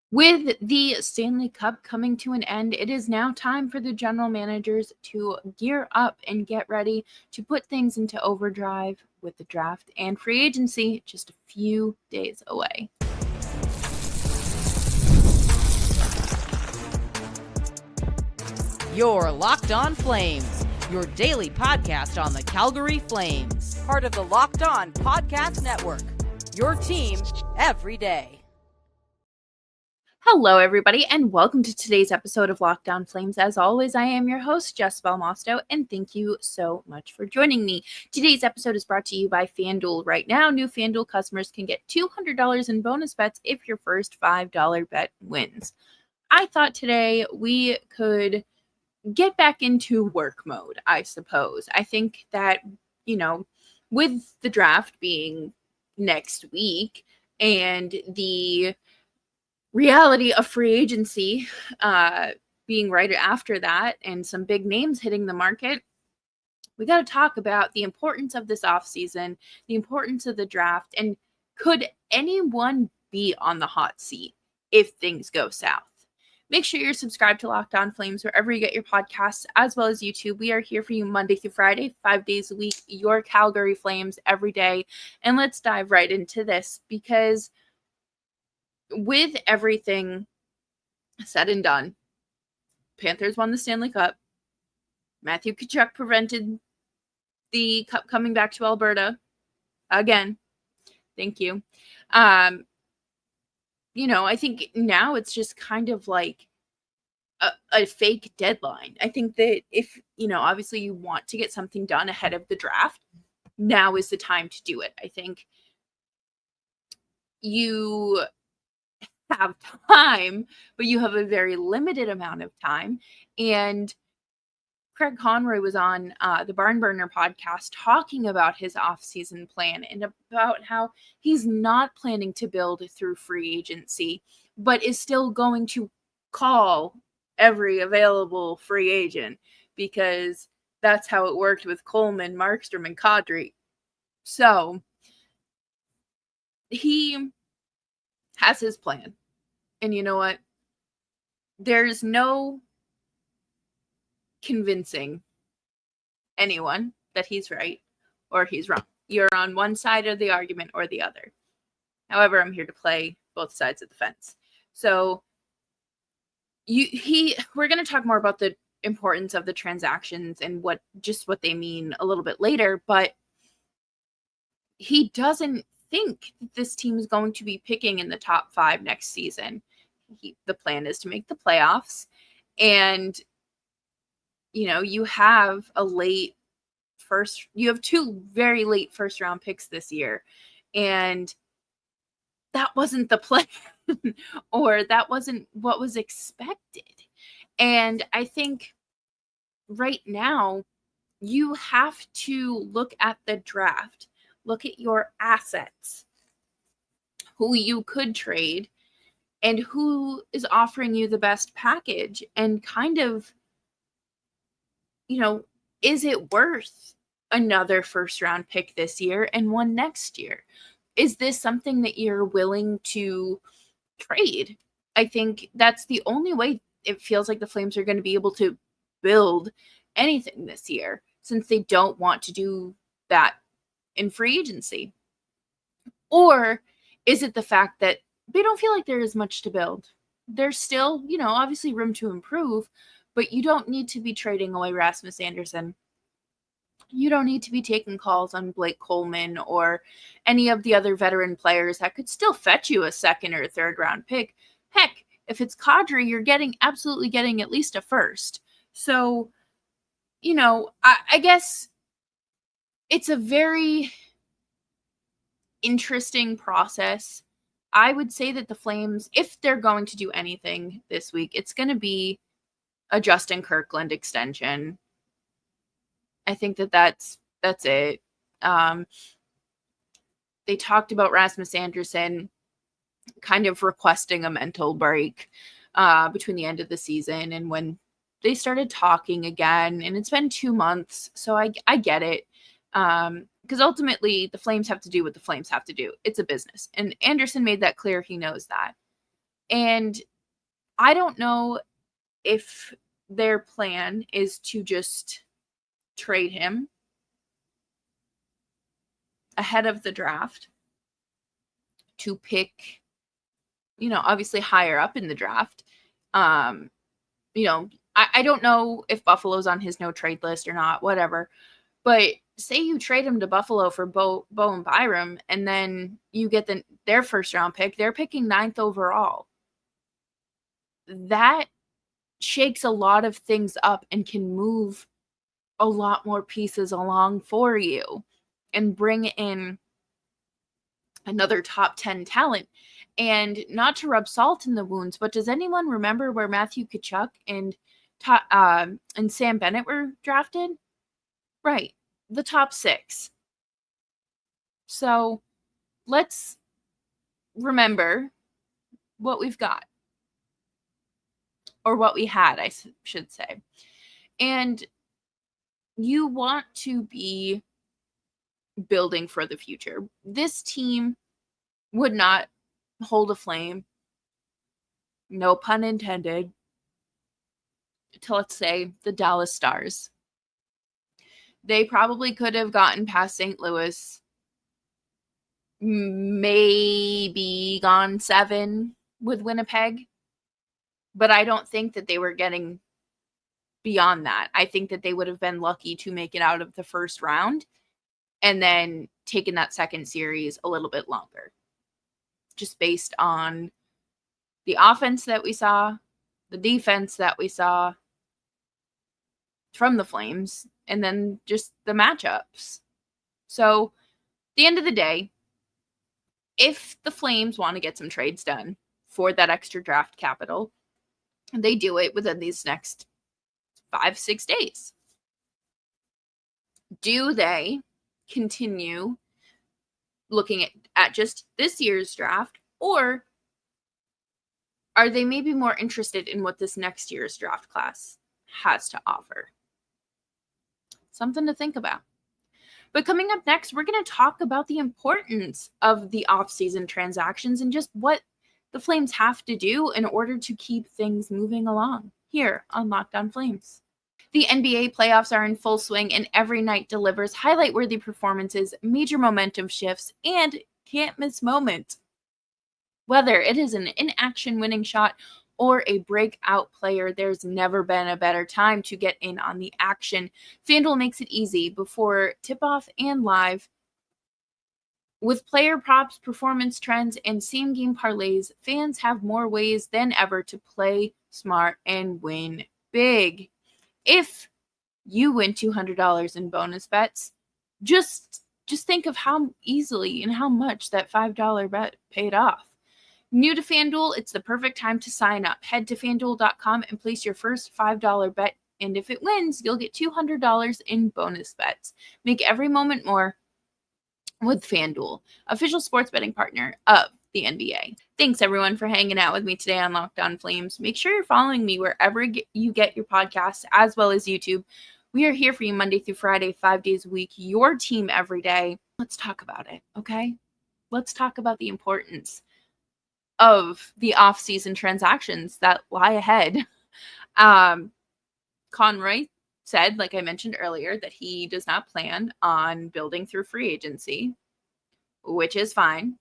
With the Stanley Cup coming to an end, it is now time for the general managers to gear up and get ready to put things into overdrive with the draft and free agency just a few days away. You're Locked On Flames, your daily podcast on the Calgary Flames. Part of the Locked On Podcast Network, your team every day. Hello, everybody, and welcome to today's episode of Locked On Flames. As always, I am your host, Jess Belmosto, and thank you so much for joining me. Today's episode is brought to you by FanDuel. Right now, new FanDuel customers can get $200 in bonus bets if your first $5 bet wins. I thought today we could get back into work mode, I suppose. I think that, with the draft being next week and the reality of free agency being right after that and some big names hitting the market, we got to talk about the importance of this offseason, the importance of the draft, and could anyone be on the hot seat if things go south? Make sure you're subscribed to Locked On Flames wherever you get your podcasts, as well as YouTube. We are here for you Monday through Friday, 5 days a week, your Calgary Flames every day. And let's dive right into this, because with everything said and done, Panthers won the Stanley Cup. Matthew Tkachuk prevented the cup coming back to Alberta again. Thank you. I think now it's just kind of like a fake deadline. I think that if, obviously you want to get something done ahead of the draft, now is the time to do it. I think you have time, but you have a very limited amount of time. And Craig Conroy was on the Barn Burner podcast talking about his offseason plan and about how he's not planning to build through free agency, but is still going to call every available free agent, because that's how it worked with Coleman, Markstrom, and Kadri. So he has his plan. And you know what? There's no convincing anyone that he's right or he's wrong. You're on one side of the argument or the other. However, I'm here to play both sides of the fence. So we're going to talk more about the importance of the transactions and what they mean a little bit later, but he doesn't think that this team is going to be picking in the top 5 next season. The plan is to make the playoffs, and you have you have 2 very late first round picks this year, and that wasn't the plan or that wasn't what was expected. And I think right now you have to look at the draft, look at your assets, who you could trade, and who is offering you the best package, and kind of, is it worth another first round pick this year and one next year? Is this something that you're willing to trade? I think that's the only way it feels like the Flames are going to be able to build anything this year, since they don't want to do that in free agency. Or is it the fact that they don't feel like there is much to build? There's still, obviously room to improve, but you don't need to be trading away Rasmus Andersson. You don't need to be taking calls on Blake Coleman or any of the other veteran players that could still fetch you a second or third round pick. Heck, if it's Kadri, you're absolutely getting at least a first. So, I guess it's a very interesting process. I would say that the Flames, if they're going to do anything this week, it's going to be a Justin Kirkland extension. I think that's it. They talked about Rasmus Andersson kind of requesting a mental break between the end of the season and when they started talking again. And it's been 2 months, so I get it. Because ultimately, the Flames have to do what the Flames have to do. It's a business. And Andersson made that clear. He knows that. And I don't know if their plan is to just trade him ahead of the draft to pick, obviously higher up in the draft. I don't know if Buffalo's on his no trade list or not, whatever. But say you trade him to Buffalo for Bo and Byram, and then you get their first round pick. They're picking 9th overall. That shakes a lot of things up and can move a lot more pieces along for you and bring in another top 10 talent. And not to rub salt in the wounds, but does anyone remember where Matthew Tkachuk and Sam Bennett were drafted? Right, the top 6. So let's remember what we've got, or what we had, I should say. And you want to be building for the future. This team would not hold a flame, no pun intended, to, let's say, the Dallas Stars. They probably could have gotten past St. Louis, maybe gone 7 with Winnipeg, but I don't think that they were getting beyond that. I think that they would have been lucky to make it out of the first round and then taken that second series a little bit longer, just based on the offense that we saw, the defense that we saw from the Flames, and then just the matchups. So, at the end of the day, if the Flames want to get some trades done for that extra draft capital, they do it within these next 5-6 days. Do they continue looking at just this year's draft, or are they maybe more interested in what this next year's draft class has to offer? Something to think about. But coming up next, we're going to talk about the importance of the offseason transactions and just what the Flames have to do in order to keep things moving along here on Locked On Flames. The NBA playoffs are in full swing, and every night delivers highlight-worthy performances, major momentum shifts, and can't-miss moments. Whether it is an in-action winning shot or a breakout player, there's never been a better time to get in on the action. FanDuel makes it easy before tip-off and live. With player props, performance trends, and same-game parlays, fans have more ways than ever to play smart and win big. If you win $200 in bonus bets, just think of how easily and how much that $5 bet paid off. New to FanDuel, it's the perfect time to sign up. Head to FanDuel.com and place your first $5 bet, and if it wins, you'll get $200 in bonus bets. Make every moment more with FanDuel, official sports betting partner of the NBA. Thanks, everyone, for hanging out with me today on Locked On Flames. Make sure you're following me wherever you get your podcasts, as well as YouTube. We are here for you Monday through Friday, 5 days a week, your team every day. Let's talk about it, okay? Let's talk about the importance of the off-season transactions that lie ahead. Conroy said, like I mentioned earlier, that he does not plan on building through free agency, which is fine.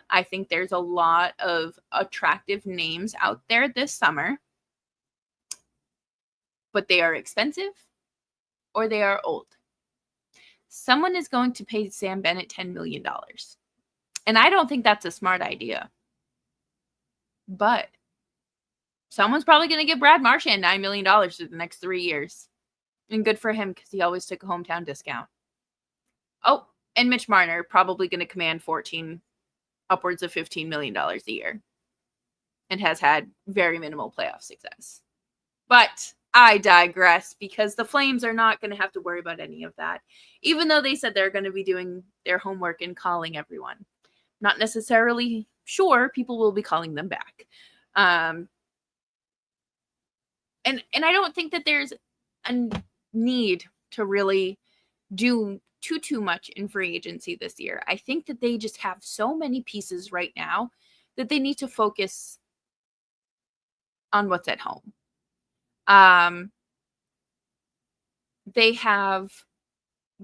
I think there's a lot of attractive names out there this summer, but they are expensive or they are old. Someone is going to pay Sam Bennett $10 million. And I don't think that's a smart idea. But someone's probably going to give Brad Marchand $9 million for the next 3 years. And good for him, because he always took a hometown discount. Oh, and Mitch Marner probably going to command upwards of $15 million a year. And has had very minimal playoff success. But I digress, because the Flames are not going to have to worry about any of that. Even though they said they're going to be doing their homework and calling everyone. Not necessarily sure people will be calling them back. And I don't think that there's a need to really do too much in free agency this year. I think that they just have so many pieces right now that they need to focus on what's at home. They have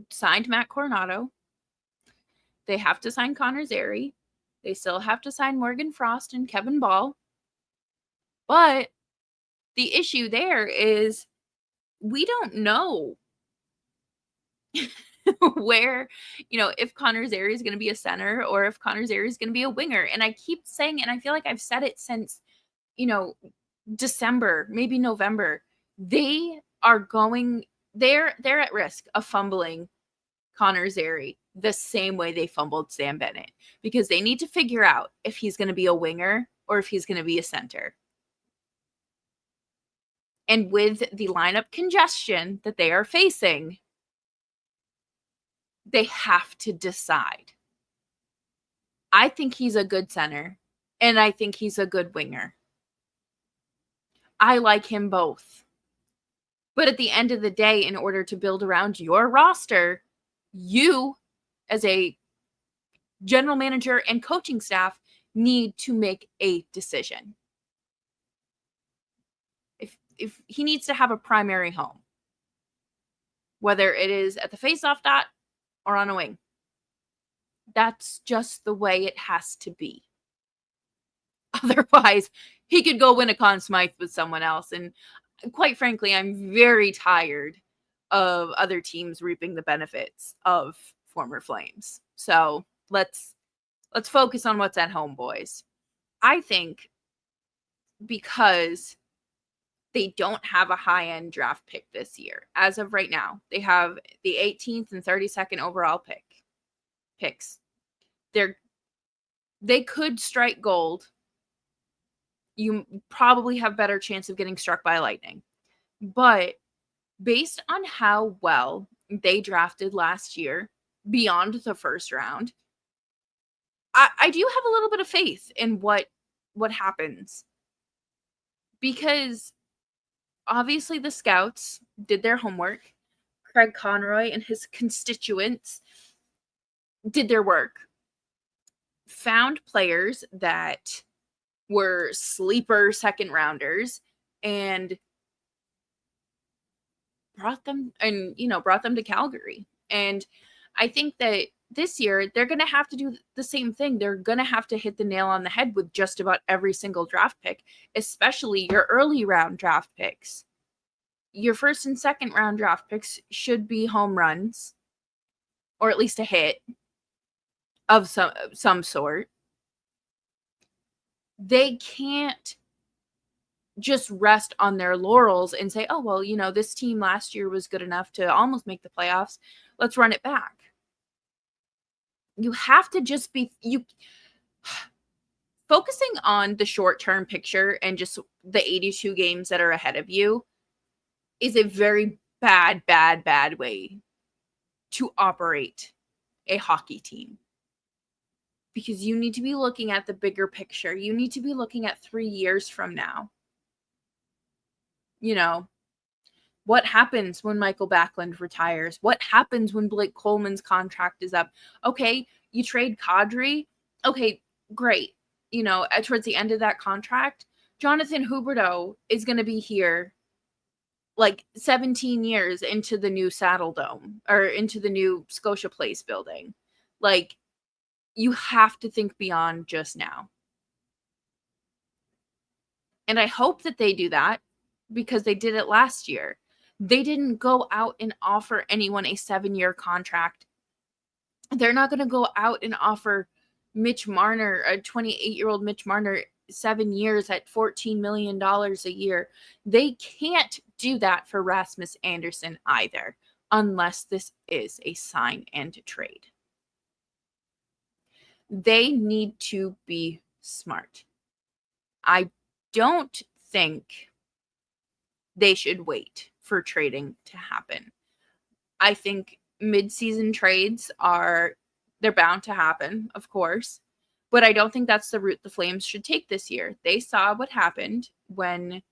signed Matt Coronado. They have to sign Connor Zary. They still have to sign Morgan Frost and Kevin Ball. But the issue there is we don't know where, if Connor Zary is going to be a center or if Connor Zary is going to be a winger. And I keep saying, and I feel like I've said it since, December, maybe November, they're at risk of fumbling Connor Zary the same way they fumbled Sam Bennett, because they need to figure out if he's going to be a winger or if he's going to be a center. And with the lineup congestion that they are facing, they have to decide. I think he's a good center, and I think he's a good winger. I like him both. But at the end of the day, in order to build around your roster, you, as a general manager and coaching staff, need to make a decision. If he needs to have a primary home, whether it is at the faceoff dot or on a wing, that's just the way it has to be. Otherwise, he could go win a Conn Smythe with someone else. And quite frankly, I'm very tired of other teams reaping the benefits of former Flames. So let's focus on what's at home, boys. I think because they don't have a high-end draft pick this year. As of right now, they have the 18th and 32nd overall picks. They could strike gold. You probably have better chance of getting struck by lightning. But based on how well they drafted last year, beyond the first round, I do have a little bit of faith in what happens. Because obviously the scouts did their homework. Craig Conroy and his constituents did their work. Found players that were sleeper second rounders and brought them to Calgary. And I think that this year they're going to have to do the same thing. They're going to have to hit the nail on the head with just about every single draft pick, especially your early round draft picks. Your first and second round draft picks should be home runs, or at least a hit of some sort. They can't just rest on their laurels and say, oh, well, this team last year was good enough to almost make the playoffs. Let's run it back. You have to just be focusing on the short-term picture and just the 82 games that are ahead of you is a very bad way to operate a hockey team. Because you need to be looking at the bigger picture. You need to be looking at 3 years from now. What happens when Michael Backlund retires? What happens when Blake Coleman's contract is up? Okay, you trade Kadri. Okay, great. Towards the end of that contract, Jonathan Huberdeau is going to be here like 17 years into the new Saddle Dome or into the new Scotia Place building. Like, you have to think beyond just now. And I hope that they do that because they did it last year. They didn't go out and offer anyone a 7-year contract. They're not going to go out and offer Mitch Marner, a 28-year-old Mitch Marner, 7 years at $14 million a year. They can't do that for Rasmus Andersson either, unless this is a sign and trade. They need to be smart. I don't think they should wait for trading to happen. I think mid-season trades they're bound to happen, of course, but I don't think that's the route the Flames should take this year. They saw what happened when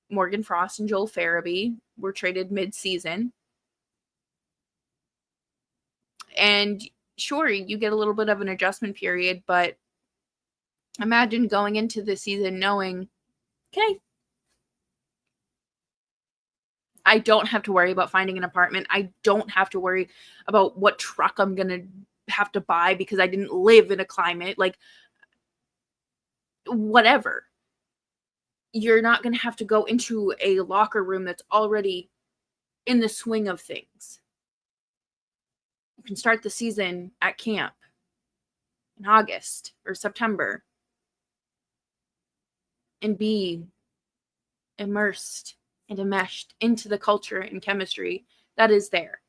Morgan Frost and Joel Farabee were traded mid-season. And sure, you get a little bit of an adjustment period, but imagine going into the season knowing, okay, I don't have to worry about finding an apartment. I don't have to worry about what truck I'm going to have to buy because I didn't live in a climate. Like, whatever. You're not going to have to go into a locker room that's already in the swing of things. You can start the season at camp in August or September and be immersed and enmeshed into the culture and chemistry that is there.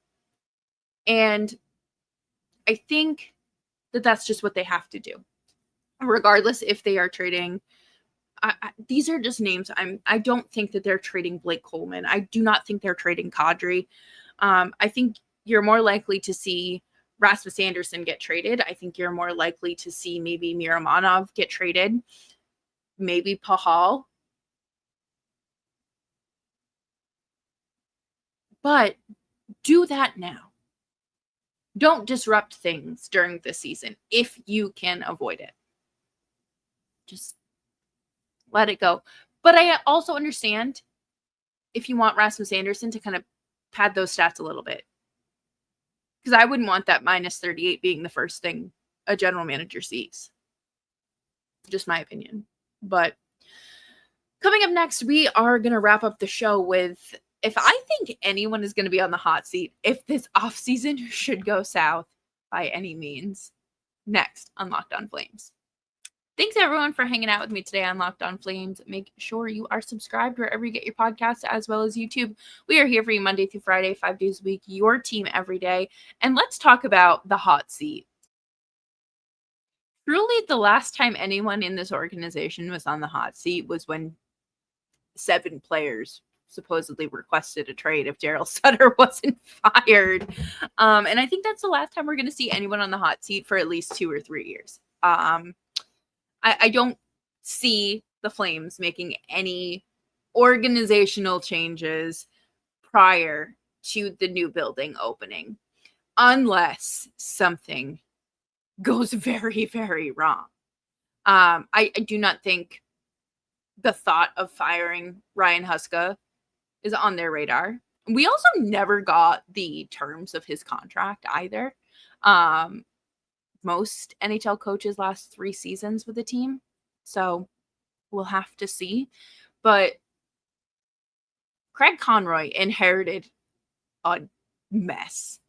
And I think that that's just what they have to do, regardless if they are trading. These are just names. I don't think that they're trading Blake Coleman. I do not think they're trading Kadri. I think you're more likely to see Rasmus Andersson get traded. I think you're more likely to see maybe Miramanov get traded. Maybe Pahal. But do that now. Don't disrupt things during the season if you can avoid it. Just let it go. But I also understand if you want Rasmus Andersson to kind of pad those stats a little bit. Because I wouldn't want that minus 38 being the first thing a general manager sees. Just my opinion. But coming up next, we are going to wrap up the show with if I think anyone is going to be on the hot seat, if this offseason should go south by any means, next on Locked On Flames. Thanks, everyone, for hanging out with me today on Locked On Flames. Make sure you are subscribed wherever you get your podcasts, as well as YouTube. We are here for you Monday through Friday, 5 days a week, your team every day. And let's talk about the hot seat. Truly, the last time anyone in this organization was on the hot seat was when 7 players supposedly requested a trade if Daryl Sutter wasn't fired. And I think that's the last time we're going to see anyone on the hot seat for at least 2 or 3 years. I don't see the Flames making any organizational changes prior to the new building opening, unless something goes very, very wrong. I do not think the thought of firing Ryan Huska is on their radar. We also never got the terms of his contract either. Most NHL coaches last 3 seasons with the team, so we'll have to see. But Craig Conroy inherited a mess,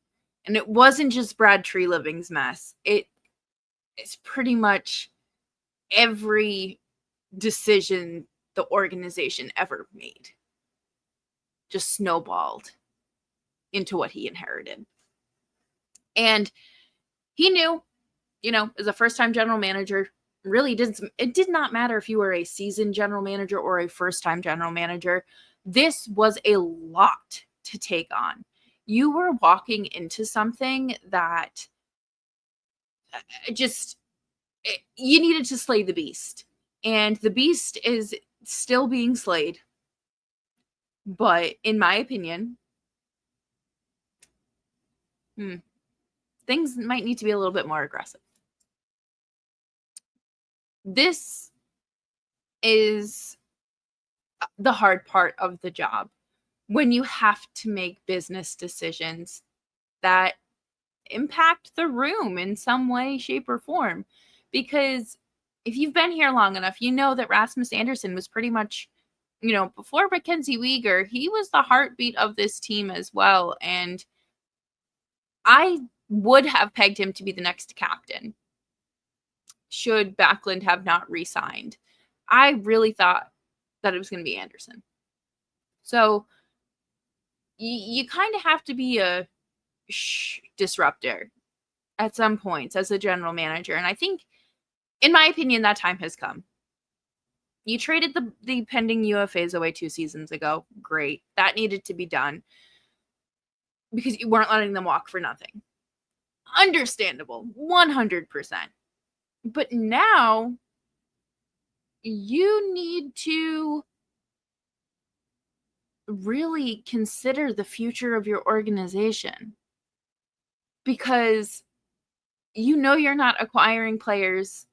and it wasn't just Brad Treliving's mess. It's pretty much every decision the organization ever made just snowballed into what he inherited. And he knew, as a first-time general manager, it did not matter if you were a seasoned general manager or a first-time general manager. This was a lot to take on. You were walking into something that you needed to slay the beast. And the beast is still being slayed. But in my opinion, things might need to be a little bit more aggressive. This is the hard part of the job when you have to make business decisions that impact the room in some way, shape, or form. Because if you've been here long enough, you know that Rasmus Andersson was pretty much, before Mackenzie Weegar, he was the heartbeat of this team as well. And I would have pegged him to be the next captain should Backlund have not re-signed. I really thought that it was going to be Andersson. So you kind of have to be a disruptor at some points as a general manager. And I think, in my opinion, that time has come. You traded the pending UFAs away 2 seasons ago. Great. That needed to be done because you weren't letting them walk for nothing. Understandable. 100%. But now you need to really consider the future of your organization, because you're not acquiring players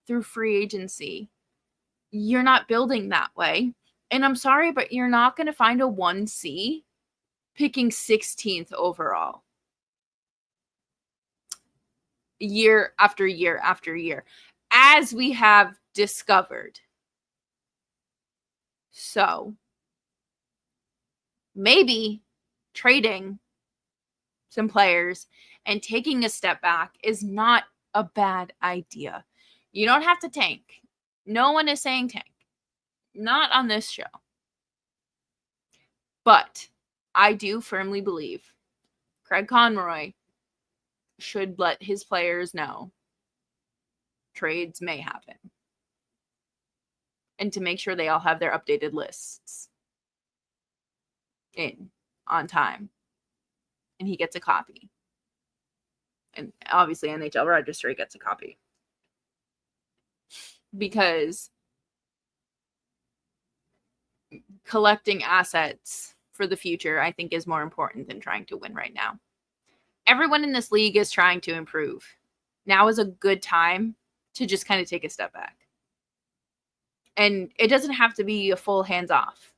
through free agency. You're not building that way. And I'm sorry, but you're not going to find a 1C picking 16th overall. Year after year after year, as we have discovered. So maybe trading some players and taking a step back is not a bad idea. You don't have to tank. No one is saying tank. Not on this show. But I do firmly believe Craig Conroy should let his players know trades may happen. And to make sure they all have their updated lists in on time. And he gets a copy. And obviously NHL Registry gets a copy. Because collecting assets for the future, I think, is more important than trying to win right now. Everyone in this league is trying to improve. Now is a good time to just kind of take a step back. And it doesn't have to be a full hands off.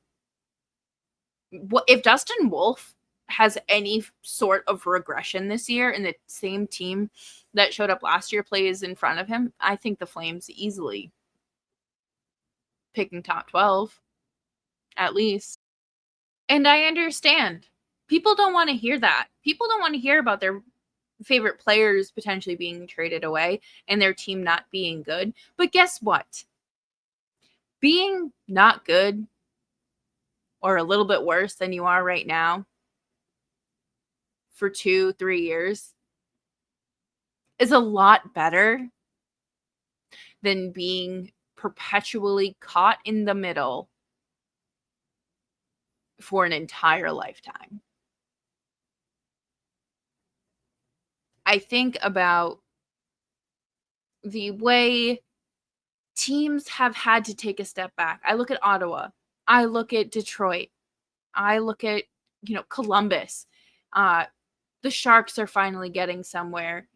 If Dustin Wolf has any sort of regression this year and the same team that showed up last year plays in front of him, I think the Flames easily picking top 12 at least. And I understand. People don't want to hear that. People don't want to hear about their favorite players potentially being traded away and their team not being good. But guess what? Being not good or a little bit worse than you are right now for 2-3 years is a lot better than being perpetually caught in the middle for an entire lifetime. I think about the way teams have had to take a step back. I look at Ottawa. I look at Detroit. I look at, Columbus. The Sharks are finally getting somewhere.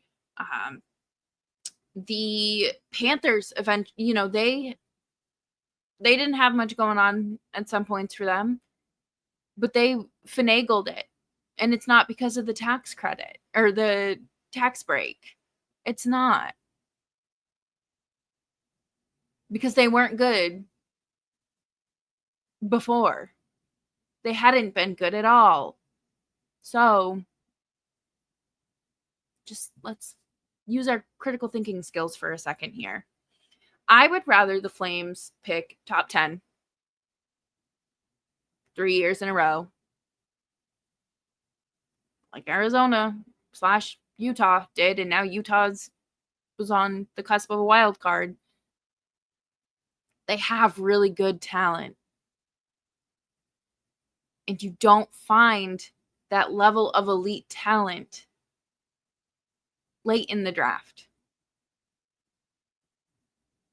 The Panthers they didn't have much going on at some points for them, but they finagled it. And it's not because of the tax credit or the tax break. It's not. Because they weren't good before. They hadn't been good at all. So just let's use our critical thinking skills for a second here. I would rather the Flames pick top 10 3 years in a row, like Arizona/Utah did, and now Utah's was on the cusp of a wild card. They have really good talent. And you don't find that level of elite talent late in the draft.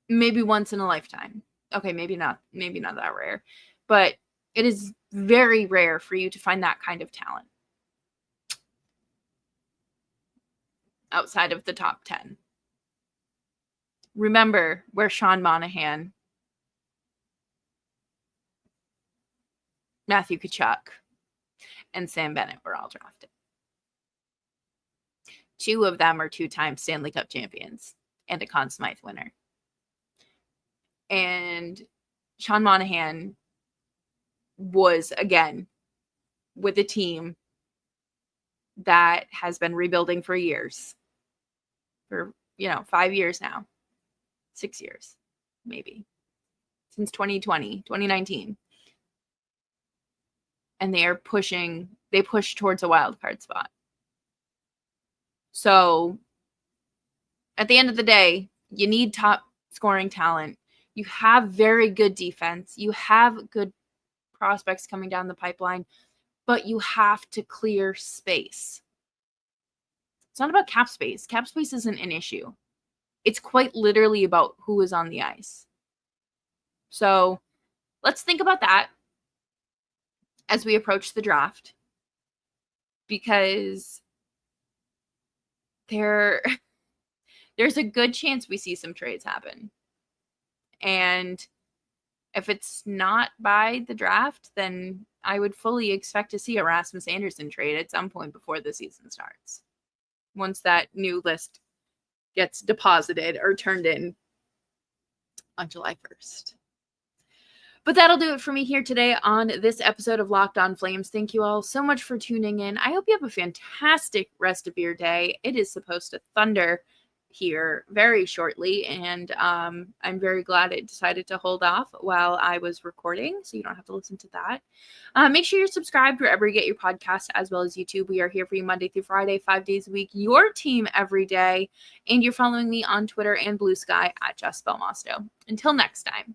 Maybe once in a lifetime. Okay, maybe not that rare. But it is very rare for you to find that kind of talent outside of the top 10. Remember where Sean Monahan, Matthew Tkachuk, and Sam Bennett were all drafted. 2 of them are 2-time Stanley Cup champions and a Conn Smythe winner. And Sean Monahan was, again, with a team that has been rebuilding for years. For, 5 years now. 6 years, maybe. Since 2019. And they push towards a wild card spot. So at the end of the day, you need top scoring talent. You have very good defense. You have good prospects coming down the pipeline, but you have to clear space. It's not about cap space. Cap space isn't an issue. It's quite literally about who is on the ice. So let's think about that as we approach the draft, because there's a good chance we see some trades happen. And if it's not by the draft, then I would fully expect to see a Rasmus Andersson trade at some point before the season starts. Once that new list gets deposited or turned in on July 1st. But that'll do it for me here today on this episode of Locked On Flames. Thank you all so much for tuning in. I hope you have a fantastic rest of your day. It is supposed to thunder here very shortly, and I'm very glad it decided to hold off while I was recording, so you don't have to listen to that. Make sure you're subscribed wherever you get your podcasts, as well as YouTube. We are here for you Monday through Friday, 5 days a week, your team every day, and you're following me on Twitter and Blue Sky at Just Belmosto. Until next time.